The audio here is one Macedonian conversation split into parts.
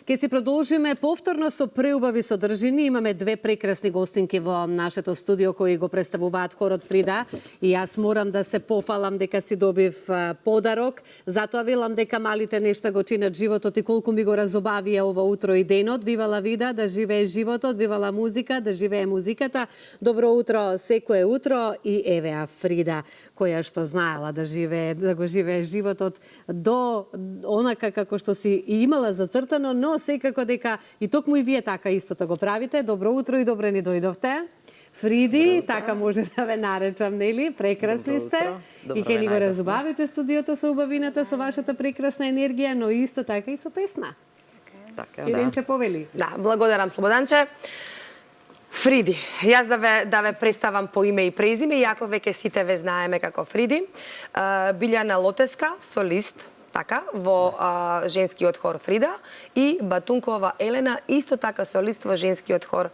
Ке си продолжиме повторно со преубави содржини. Имаме две прекрасни гостинки во нашето студио кои го представуваат хорот Фрида. И јас морам да се пофалам дека си добив подарок. Затоа велам дека малите нешта го чинат животот и колку ми го разобавија ова утро и денот. Вивала Вида, да живее животот, вивала музика, да живее музиката. Добро утро, секое утро и евеа Фрида, која што знаела да го живее животот до онака како што си имала зацртано, но секако дека и токму и вие така истото го правите. Добро утро и добре ни дојдовте. Фриди, така може да ве наречам, нели? Прекрасни сте. И ке ни го разубавите студиото со убавината, со вашата прекрасна енергија, но исто така и со песна. Така, Еленче повели. Да, благодарам, Слободанче. Фриди, јас да ве представам по име и презиме, иако веќе сите ве знаеме како Фриди. Билјана Лотеска, солист, така, во женскиот хор Фрида, и Батункова Елена, исто така солист во женскиот хор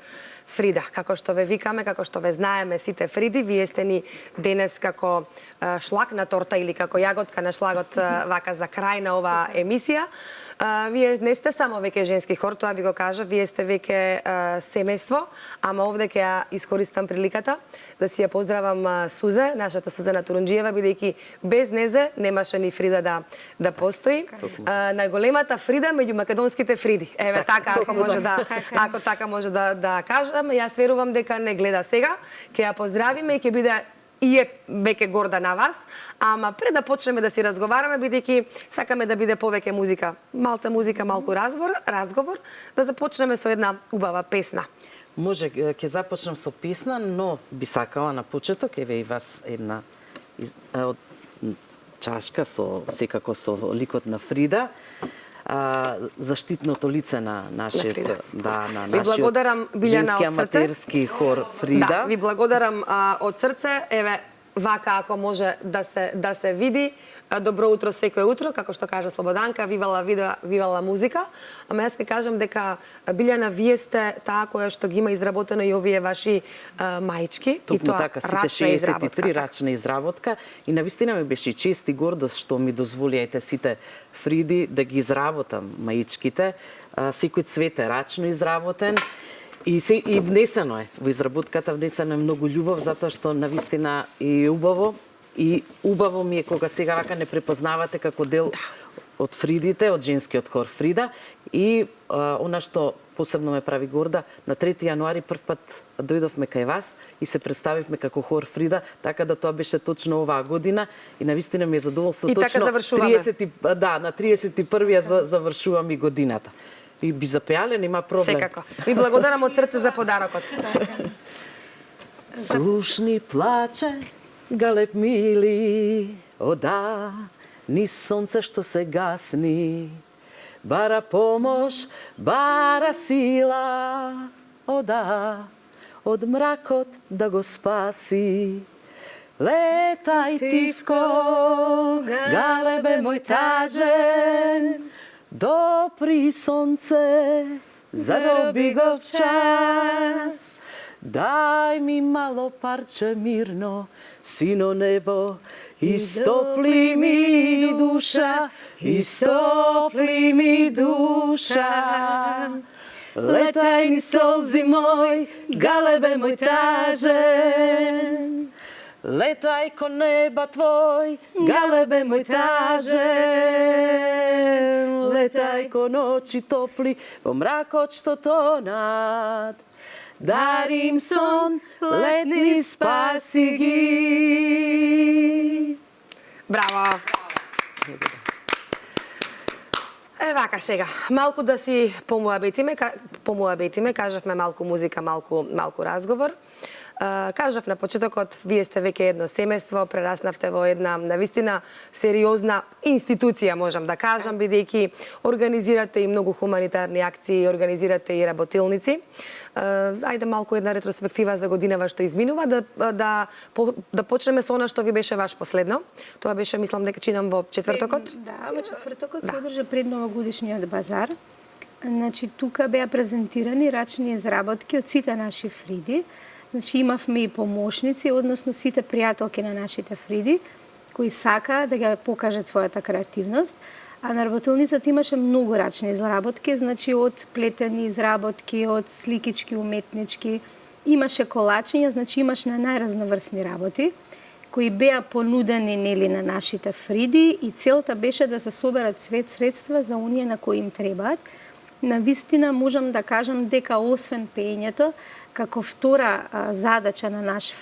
Фрида. Како што ве викаме, како што ве знаеме сите Фриди, вие сте ни денес како шлак на торта или како јаготка на шлагот вака за крај на оваа емисија. Вие не сте само веќе женски хор, тоа ви го кажа, вие сте веќе семејство, ама овде ќе ја искористам приликата да си ја поздравам Сузе, нашата Сузана Турунџиева, бидејќи без незе немаше ни Фрида да постои. Најголемата Фрида меѓу македонските Фриди. Еве така, ако така може да кажам, јас верувам дека не гледа сега, ќе ја поздравиме и ќе биде и е веќе горда на вас, ама пред да почнеме да си разговараме, бидејќи сакаме да биде повеќе музика, малце музика, малку разговор, да започнеме со една убава песна. Може, ќе започнем со песна, но би сакала на почеток, еве и вас една чашка секако со ликот на Фрида, заштитното лице на нашиот женски аматерски хор Фрида. Да, ви благодарам од срце. Еве вака ако може да се види. Добро утро секое утро, како што кажа Слободанка, вивала Вида, вивала музика. Ама јас ќе кажам дека Билјана, вие сте таа која што ги има изработено и овие ваши маички. Токму така, сите 63 рачна изработка. И навистина ми беше чест и гордост што ми дозволијајте сите Фриди да ги изработам маичките. Секој цвет е рачно изработен. И внесено е, во изработката внесено е многу љубов, затоа што навистина е убаво. И убаво ми е кога сега вака не препознавате како дел од Фридите, од женскиот хор Фрида. И она што посебно ме прави горда, на 3 јануари прв пат дојдовме кај вас и се представивме како хор Фрида, така да тоа беше точно оваа година и навистина ми е задоволство. И точно така завршуваме. На 31-ја завршувам и годината. И би запеале, нема проблем. Секако. Ви благодарам од срце за подарокот. Слушни плаче, галеб мили, ода, низ сонце што се гасни, бара помош, бара сила, ода, од мракот да го спаси. Летај тивко, галебе мој тажен, допри сонце, зароби го в час. Дај ми мало парче мирно, сино небо, истопли ми душа, истопли ми душа. Летај ни солзи мој, галебе мој тажен. Летај кон неба твој, галебе мој тажен. Летај кон очи топли, во мракот што тонат. Дарим сон, летни спаси ги. Браво! Вака сега, малку да си помуабетиме, кажавме малку музика, малку разговор. Кажав на почетокот, вие сте веќе едно семејство, прераснавте во една навистина сериозна институција, можам да кажам, бидејќи организирате и многу хуманитарни акции, организирате и работилници. Ајде малку една ретроспектива за годинава што изминува, да почнеме со она што ви беше ваш последно. Тоа беше, мислам дека чинам во четвртокот. Да, во четвртокот се одржа предновогодишниот базар. Значи, тука беа презентирани рачни изработки од сите наши Фриди. Значи, имавме и помошници, односно сите пријателки на нашите Фриди, кои сака да ја покажат својата креативност. А на работилницата имаше многу рачни изработки, значи од плетени изработки, од сликички, уметнички, имаше колачења, значи имаш на најразноврсни работи кои беа понудени нели на нашите фриди и целта беше да се соберат средства за оние на кои им требаат. Навистина можам да кажам дека освен пеењето, како втора задача на нас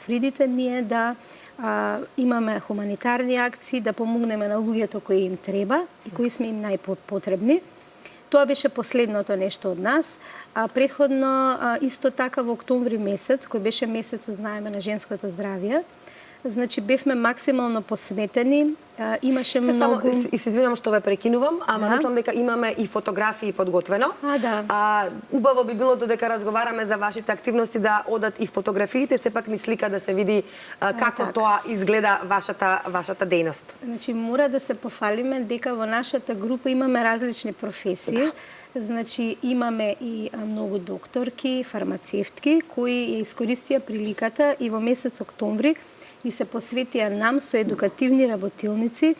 фридите ние да имаме хуманитарни акции, да помогнеме на луѓето кои им треба и кои сме им најпотребни. Тоа беше последното нешто од нас. Претходно, исто така во октомври месец, кој беше месецот, знаеме, на женското здравје, значи бевме максимално посветени, имаше многу... И се извинувам што ве прекинувам, ама мислам дека имаме и фотографии подготвено. Да. Убаво би било додека разговараме за вашите активности да одат и фотографиите, сепак ни слика да се види како тоа изгледа вашата дејност. Значи мора да се пофалиме дека во нашата група имаме различни професии. Значи имаме и многу докторки, фармацевтки кои ја искористија приликата и во месец октомври и се посветија нам со едукативни работилници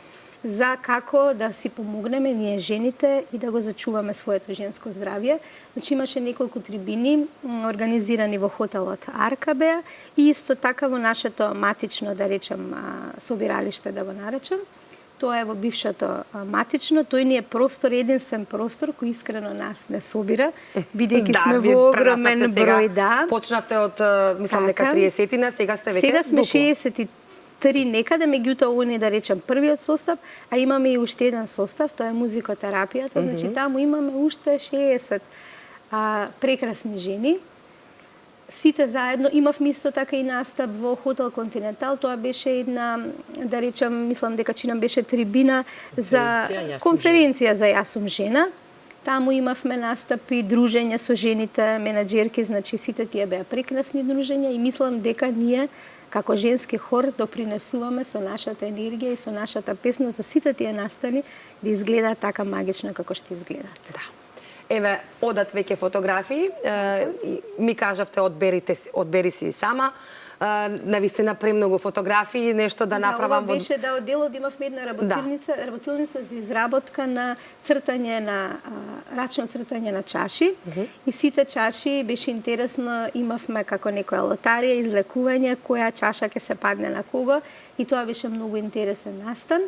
за како да си помогнеме ние жените и да го зачуваме своето женско здравје. Значи имаше неколку трибини организирани во хотелот Аркабеа и исто така во нашето матично, да речем, собиралиште, да го наречам. Тоа е во бившото матично, тој ни е простор, единствен простор кој искрено нас не собира, бидејќи сме во огромен број, Почнавте од, мислам, дека 30-тина, сега сте веќе сега сме 63 некаде, меѓутоа они да речем првиот состав, а имаме и уште еден состав, тоа е музикотерапијата, значи таму имаме уште 60 прекрасни жени. Сите заедно имавме исто така и настап во Хотел Континентал, тоа беше една, да речем, мислам дека чинам беше трибина за конференција за Јас сум жена. Таму имавме настапи, дружење со жените, менаџерки, значи сите тие беа прекрасни дружења и мислам дека ние како женски хор допринесуваме со нашата енергија и со нашата песна за сите тие настани да изгледаат така магично како што изгледаат. Да. Еве, одат веќе фотографии, ми кажавте одбери си сама, навистина премногу фотографии, нешто да направам... Ова беше да од делот имавме една работилница за изработка на цртање на рачно цртање на чаши и сите чаши беше интересно, имавме како некоја лотарија, излекување која чаша ќе се падне на кого и тоа беше многу интересен настан.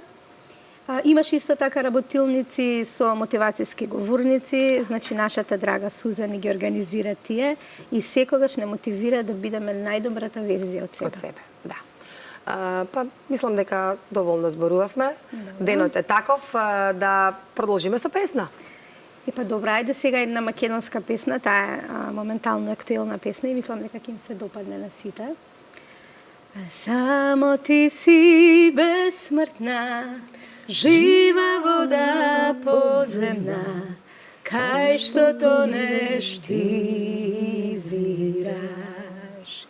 Имаше исто така работилници со мотивацијски говорници, значи нашата драга Сузан ги организира тие и секогаш не мотивира да бидеме најдобрата верзија од себе. Да. Па мислам дека доволно зборувавме. Денот е таков да продолжиме со песна. Па добра, ајде сега една македонска песна, таа е моментално актуелна песна и мислам дека ќе им се допадне на сите. Само ти си безсмртна, жива вода подземна, кај што тонеш ти извираш.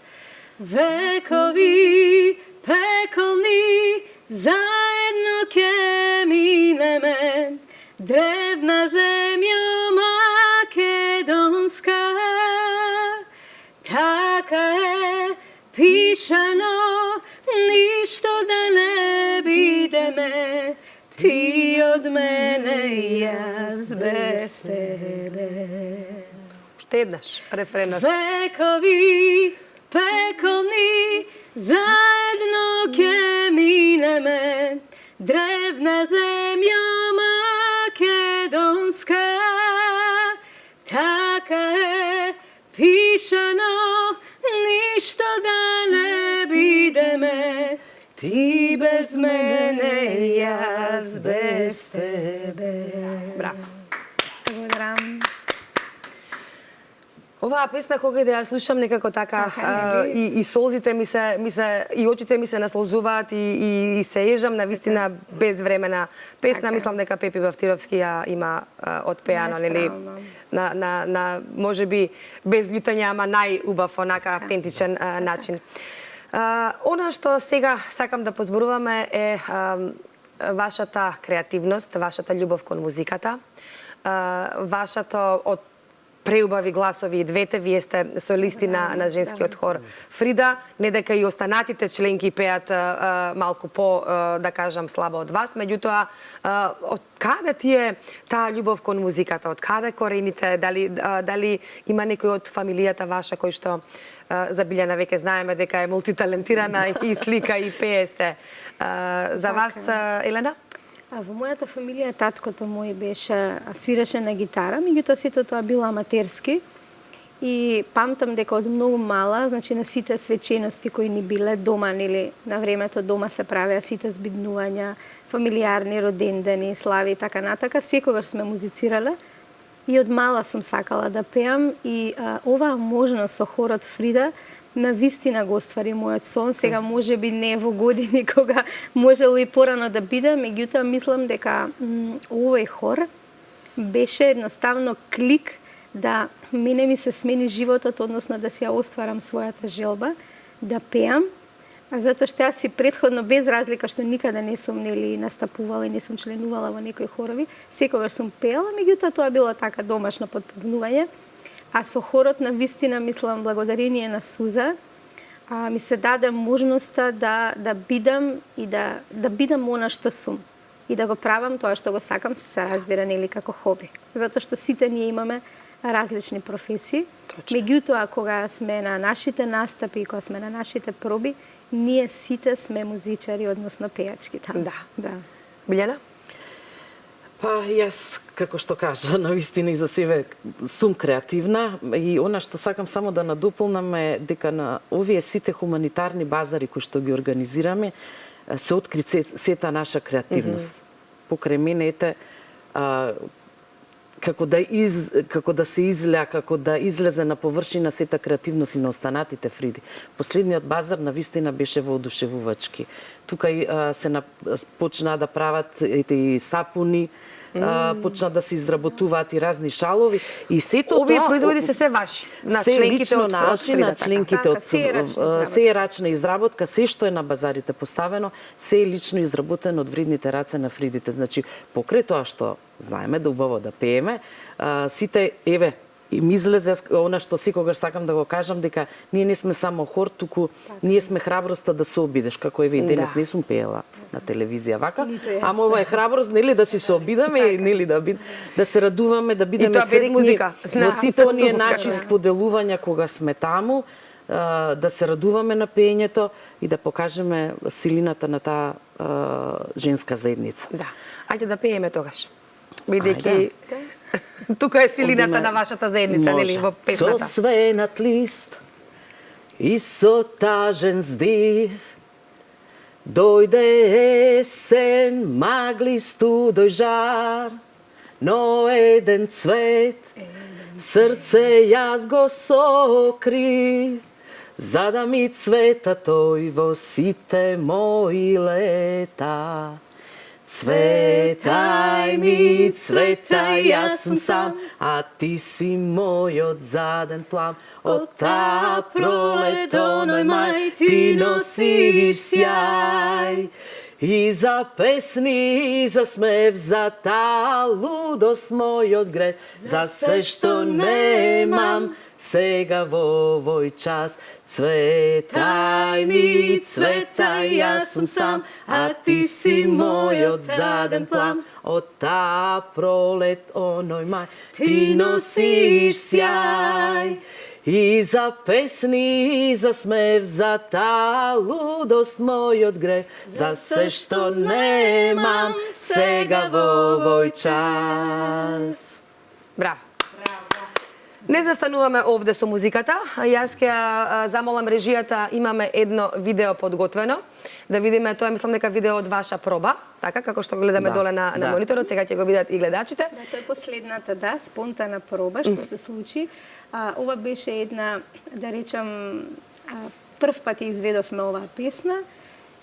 Векови пеколни заедно ќе минеме, древна земја македонска. Така е пишано, ништо да не бидеме, ти од мене и јас без тебе. Уште еднаш, рефренот. Векови пеколни заедно ќе минеме, древна земја македонска. Така е пишано, ништо да не бидеме, ти без мене, јас без тебе. Браво. Благодарам. Оваа песна кога и да ја слушам некако така и солзите ми се и очите ми се наслозуваат и се ежам, навистина безвремена песна. Мислам дека Пепи Бавтировски ја има отпеано, нели, на можеби без љутање, ама најубав онака автентичен начин. Она што сега сакам да позборуваме е вашата креативност, вашата љубов кон музиката, вашето од преубави гласови и двете. Вие сте солисти на женскиот хор Фрида. Не дека и останатите членки пеат малку по, да кажам, слабо од вас. Меѓутоа, од каде ти е таа љубов кон музиката? Од каде корените? Дали има некој од фамилијата ваша кој што за Билјана веќе знаеме дека е мултиталентирана и слика и пее се. За вас, Елена? Во мојата фамилија таткото мој свираше на гитара, меѓутоа сето тоа било аматерски. И памтам дека од многу мала, значи на сите свечености кои ни биле дома, нели на времето дома се правеа сите збиднувања, фамилиарни, родендени, слави и така натака, секогаш сме музицирале. И од мала сум сакала да пеам и оваа можност со хорот Фрида на вистина го оствари мојот сон. Сега може би не во години кога можело и порано да биде, меѓутоа мислам дека овој хор беше едноставно клик да мене ми се смени животот, односно да си ја остварам својата желба, да пеам, затоа што јас си претходно, без разлика што никаде не сум нели настапувала и не сум членувала во некои хорови, секогаш сум пеела, меѓутоа тоа било така домашно подпомнување. А со хорот на вистина, мислам, благодарение на Суза, ми се даде можноста да бидам и да бидам она што сум. И да го правам тоа што го сакам, се разбира, нели, како хоби. Затоа што сите ние имаме различни професии. Меѓутоа, кога сме на нашите настапи, кога сме на нашите проби, ние сите сме музичари, односно пејачки таму. Да. Билјана? Па, јас, како што кажа, навистина и за себе сум креативна и она што сакам само да надополнам е дека на овие сите хуманитарни базари кои што ги организираме се откри сета наша креативност. Покрај мене ете како да се излеа, како да излезе на површина сета креативност и на останатите Фриди. Последниот базар навистина беше воодушевувачки. Тука се почнаа да прават и сапуни, почна да се изработуваат и разни шалови и сето овие тоа производи се ваши, на се членките лично од наши, Фрида, на членките од се е рачна изработка, се што е на базарите поставено, се е лично изработено од вредните раце на Фридите. Значи, покрај тоа што знаеме да убаво да пееме, сите еве и ми излезе она што секогаш сакам да го кажам, дека ние не сме само хор, туку ние сме храброста да се обидеш, како еве и денес не сум пеела на телевизија вака, ама ова е храброст, нели, да си се обидаме, нели, да се радуваме, да бидеме среќни во сите оние наши споделувања кога сме таму, да се радуваме на пеењето и да покажеме силината на таа женска заедница. Да. Ајде да пееме тогаш. Бидејќи тука е силината на вашата заедница, нели, во песната. Со свенат лист и со тажен здив дојде есен, магли, студој жар, но еден цвет срце јас го сокрив, за да ми цвета тој во сите мои лета. Цветај ми, цветај, јас сум сам, а ти си мојот заден плам. Од таа пролет, оној мај, ти носиш сјај. И за песни, и за смев, за таа лудост мојот грев, за се што немам сега во овој час. Цветај ми, цветај, јас сум сам, а ти си мојот заден плам. Од таа пролет, оној мај, ти носиш сјај. И за песни, и за смев, за таа лудост мојот грев, за се што немам сега во овој час. Браво. Не застануваме овде со музиката. Јас ќе замолам режијата, имаме едно видео подготвено. Да видиме, тоа мислам дека видео од ваша проба, така како што го гледаме доле на мониторот, сега ќе го видат и гледачите. Да, тоа е последната, спонтана проба што се случи. Ова беше една, да речам, прв пат ја изведовме оваа песна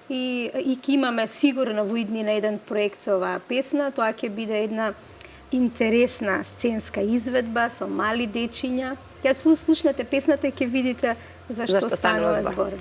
и ќе имаме сигурно во иднина еден проект со оваа песна. Тоа ќе биде една интересна сценска изведба со мали дечиња. Ја слушнете песната и ќе видите зашто станува збор.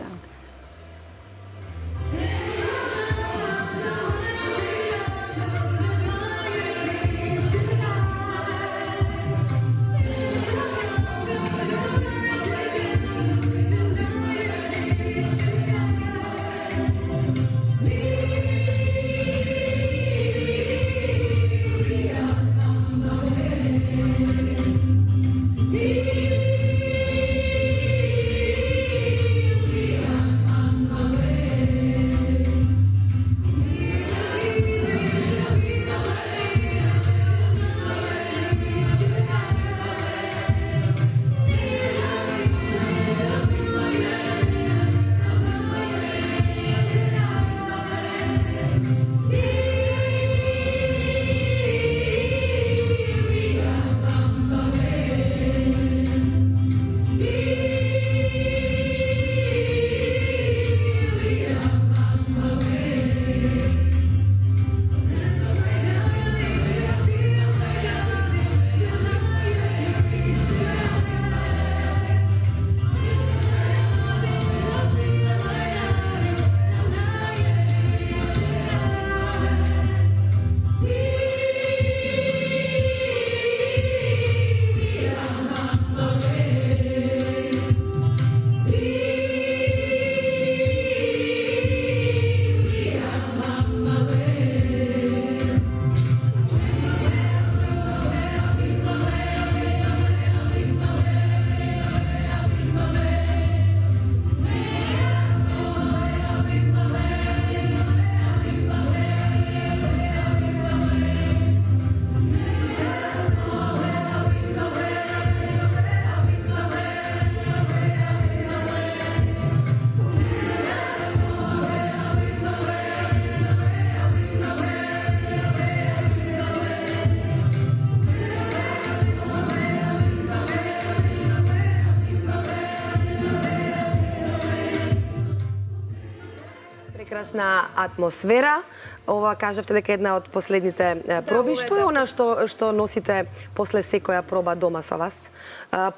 прекрасна атмосфера. Ова кажавте дека една од последните проби. Што е она што носите после секоја проба дома со вас?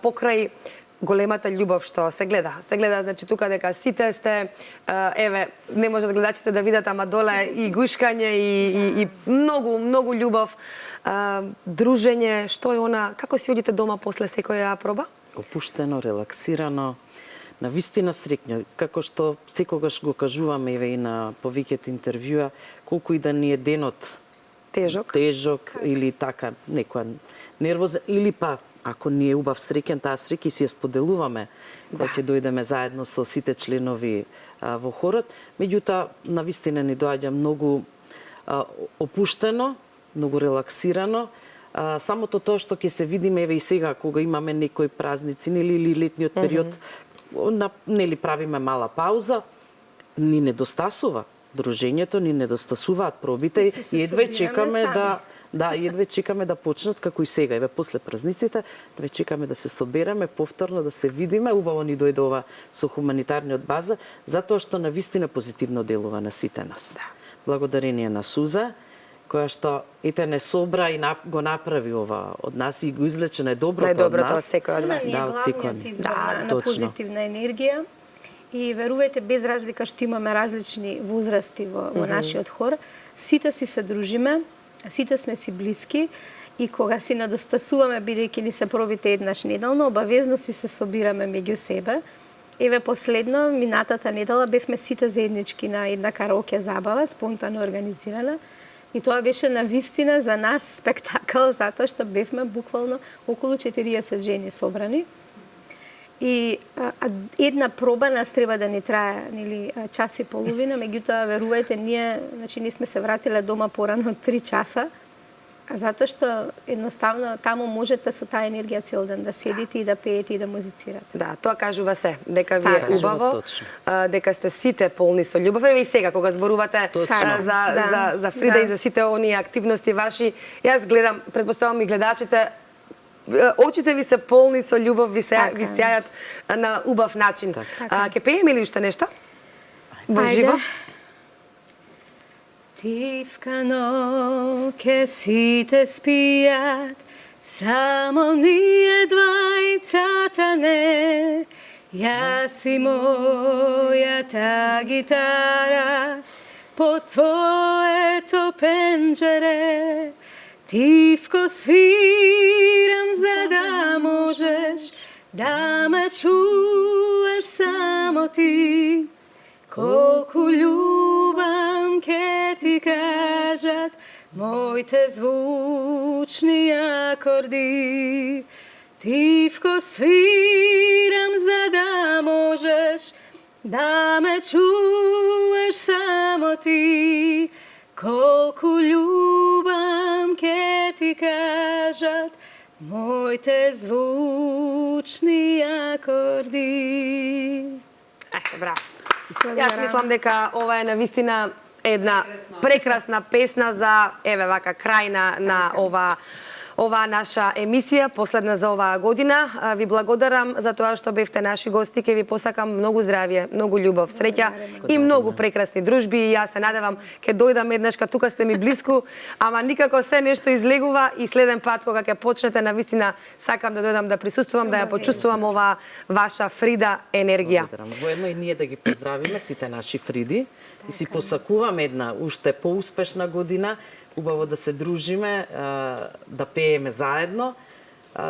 Покрај големата љубов што се гледа. Се гледа, значи, тука дека сите сте, еве, не може гледачите да видат, ама доле и гушкање и многу, многу љубов, дружење. Што е она, како си одите дома после секоја проба? Опуштено, релаксирано, навистина среќно. Како што секогаш го кажуваме еве и на повеќето интервјуа, колку и да ни е денот Тежок или така некоја нервоза, или па ако ни е убав среќен, таа среќа си ја споделуваме кога ќе дојдеме заедно со сите членови во хорот. Меѓутоа, навистина ни доаѓа многу опуштено, многу релаксирано. Самото тоа што ќе се видиме еве и сега кога имаме некои празници или летниот период, нели правиме мала пауза, ни недостасува дружењето, ни недостасуваат пробите и едве чекаме едве чекаме да почнат како и сега, еве после празниците, да чекаме да се собереме повторно, да се видиме. Убаво ни дојде ова со хуманитарниот базар, затоа што навистина позитивно делува на сите нас. Благодарение на Суза, која што не собра и го направи ова од нас и го извлече најдоброто од нас. Најдоброто од секој од вас. Да, од секој. На позитивна енергија. И верувајте, без разлика што имаме различни возрасти во нашиот хор, сите си се дружиме, сите сме си блиски и кога си недостасуваме, бидејќи ни се пробите еднаш неделно, обавезно си се собираме меѓу себе. Еве последно, минатата недела, бевме сите заеднички на една караоке забава, спонтано организирана. И тоа беше навистина за нас спектакл, затоа што бевме буквално околу 40 жени собрани. И една проба нас треба да ни трае, нели, час и половина, меѓутоа верувајте, ние сме се вратиле дома порано 3 часа, затоа што едноставно таму можете со таа енергија цел ден да седите и да пеете и да музицирате. Да, тоа кажува се, дека ви е убаво, дека сте сите полни со љубов. Еве и сега кога зборувате за Фрида и за сите оние активности ваши, јас гледам, претпоставувам и гледачите, очите ви се полни со љубов, ви сејат на убав начин. Ќе пееме или уште нешто? Во живо? Тивкано ке сите спијат, само ние двајцата не. Јас и мојата гитара по твоето пенџере. Тивко свирам за да можеш да ме чуеш само ти. Колку љубам ке ти кажат моите звучни акорди. Тивко свирам за да можеш да ме чуеш само ти. Колку љубам ке ти кажат моите звучни акорди. Браво. Јас мислам дека ова е навистина една прекрасна песна за, еве вака, крај на оваа наша емисија, последна за оваа година. Ви благодарам за тоа што бевте наши гости. Ке ви посакам многу здравје, многу љубов, среќа и многу прекрасни дружби. И јас се надевам ке дојдам еднашка, тука сте ми блиску, ама никако се нешто излегува и следен пат кога ќе почнете, навистина сакам да дојдам да присуствувам, да ја почувствувам оваа ваша Фрида енергија. Воедно и ние да ги поздравиме сите наши Фриди и си посакуваме една уште поуспешна година. Убаво да се дружиме, да пееме заедно,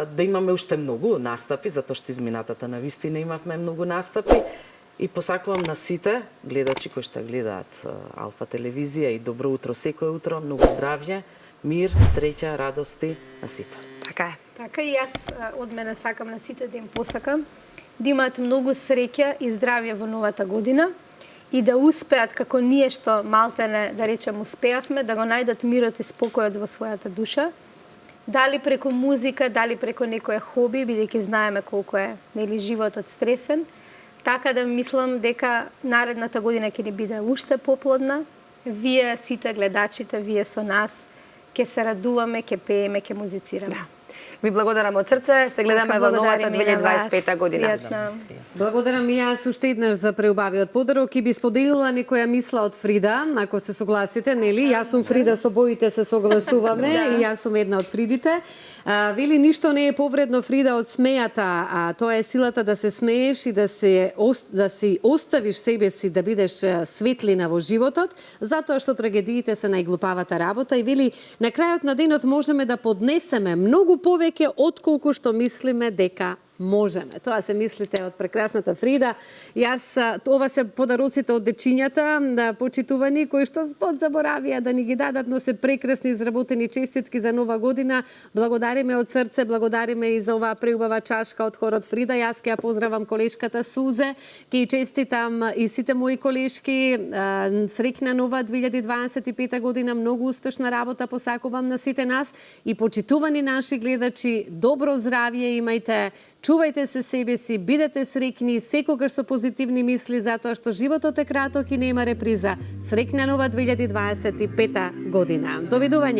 да имаме уште многу настапи, затоа што изминатата навистина имавме многу настапи. И посакувам на сите гледачи кои што гледаат Алфа телевизија и добро утро секој утро, многу здравје, мир, среќа, радости на сите. Така е. Така и јас од мене сакам на сите да им посакам да имаат многу среќа и здравје во новата година и да успеат како ние што малтене, да речем, успеавме, да го најдат мирот и спокојот во својата душа. Дали преку музика, дали преку некое хоби, бидејќи знаеме колку е, нели, животот стресен. Така да мислам дека наредната година ќе ни биде уште поплодна. Вие сите гледачите, вие со нас, ќе се радуваме, ќе пееме, ќе музицираме. Ви благодарам од срце, се гледаме во новата 2025 година. Пријатно. Благодарам и јас уште еднаш за преубавиот подарок и би споделила некоја мисла од Фрида, ако се согласите, нели? Јас сум Фрида, со боите се согласуваме и јас сум една од Фридите. Вели, ништо не е повредно, Фрида, од смејата, а тоа е силата да се смееш и да си оставиш себе си да бидеш светлина во животот, затоа што трагедиите се најглупавата работа и вели, на крајот на денот можеме да поднесеме многу повеќе отколку што мислиме дека можеме. Тоа се мислите од прекрасната Фрида. Јас, ова се подароците од дечињата, почитувани, кои што подзаборавија да ни ги дадат, но се прекрасни изработени честитки за нова година. Благодариме од срце, благодариме и за оваа преубава чашка од хорот Фрида. Јас ќе ја поздравам колешката Сузе, ќе ја честитам и сите мои колешки. Среќна нова 2025 година, многу успешна работа посакувам на сите нас и почитувани наши гледачи, добро здравје имајте, чувајте се себе си, бидете среќни, секогаш со позитивни мисли, затоа што животот е краток и нема реприза. Среќна нова 2025 година. Довидување.